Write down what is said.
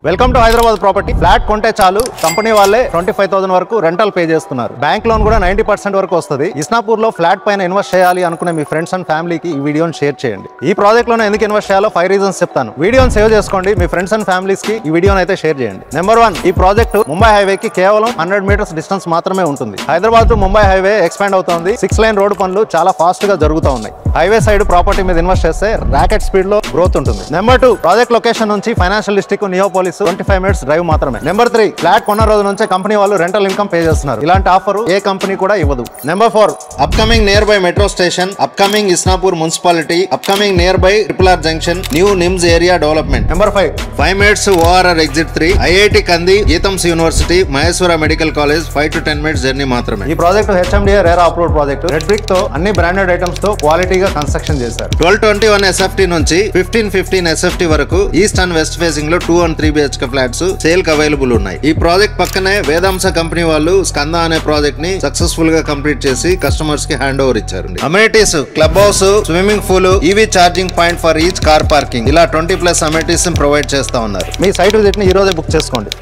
Welcome to Hyderabad property. Flat కొంటే చాలు company వాళ్ళే 25,000 వరకు రెంటల్ పే చేస్తున్నారు. బ్యాంక్ లోన్ కూడా 90% వరకు వస్తుంది. ఇస్నాపూర్ లో ఫ్లాట్ పైన ఇన్వెస్ట్ చేయాలి అనుకునే మీ ఫ్రెండ్స్ అండ్ ఫ్యామిలీకి ఈ వీడియోని షేర్ చేయండి. ఈ ప్రాజెక్ట్ లోనే ఎందుకు ఇన్వెస్ట్ చేయాలో 5 రీజన్స్ చెప్తాను. వీడియోని సేవ్ చేసుకోండి, మీ ఫ్రెండ్స్ అండ్ ఫ్యామిలీస్ కి ఈ వీడియోని అయితే షేర్ చేయండి. నెంబర్ 1, ఈ ప్రాజెక్ట్ ముంబై హైవే కి కేవలం 100 మీటర్స్ డిస్టెన్స్ మాత్రమే ఉంటుంది. Hyderabad to Mumbai highway expand అవుతుంది. 6 లైన్ రోడ్డు పనులు చాలా ఫాస్ట్ గా జరుగుతూ ఉన్నాయి. హైవే సైడ్ ప్రాపర్టీ మీద ఇన్వెస్ట్ చేస్తే రాకెట్ స్పీడ్ లో గ్రోత్ ఉంటుంది. నెంబర్ 2, ప్రాజెక్ట్ లొకేషన్ నుంచి financial district Neopolis 25 minutes drive మాత్రమే. నెంబర్ 3, ఫ్లాట్ కొన్న రోజు నుంచే కంపెనీ వాళ్ళు రెంటల్ ఇన్కమ్ పే చేస్తున్నారు. ఇలాంటి ఆఫర్ ఏ కంపెనీ కూడా ఇవ్వదు. Number 4, upcoming near by metro station, upcoming Isnapur municipality, upcoming near by RRR junction, new NIMS area development. Number 5 minutes ORR exit 3, IIT కంది, Geetham's university, Maheshwara medical college 5 to 10 minutes journey మాత్రమే. ఈ project HMDA RERA approved project. Red brick తో అన్ని branded items తో క్వాలిటీగా construction చేశారు. 1221 SFT నుంచి 1515 SFT వరకు ఈస్ట్ అండ్ వెస్ట్ ఫేసింగ్ లో 2 and 3 BHK flats sale available ఉన్నాయి. ఈ ప్రాజెక్ట్ పక్కనే వేదాంశ కంపెనీ వాళ్ళు స్కంద అనే ప్రాజెక్ట్ ని సక్సెస్ఫుల్ గా కంప్లీట్ చేసి కస్టమర్స్ కి హ్యాండ్ ఓవర్ ఇచ్చారు. Amenities, club house, swimming pool, EV charging point for each car parking, ఇలా 20+ అమ్యూనిటీస్ ప్రొవైడ్ చేస్తా ఉన్నారు. మీ సైట్ విజిట్ ని ఈ రోజే బుక్ చేసుకోండి.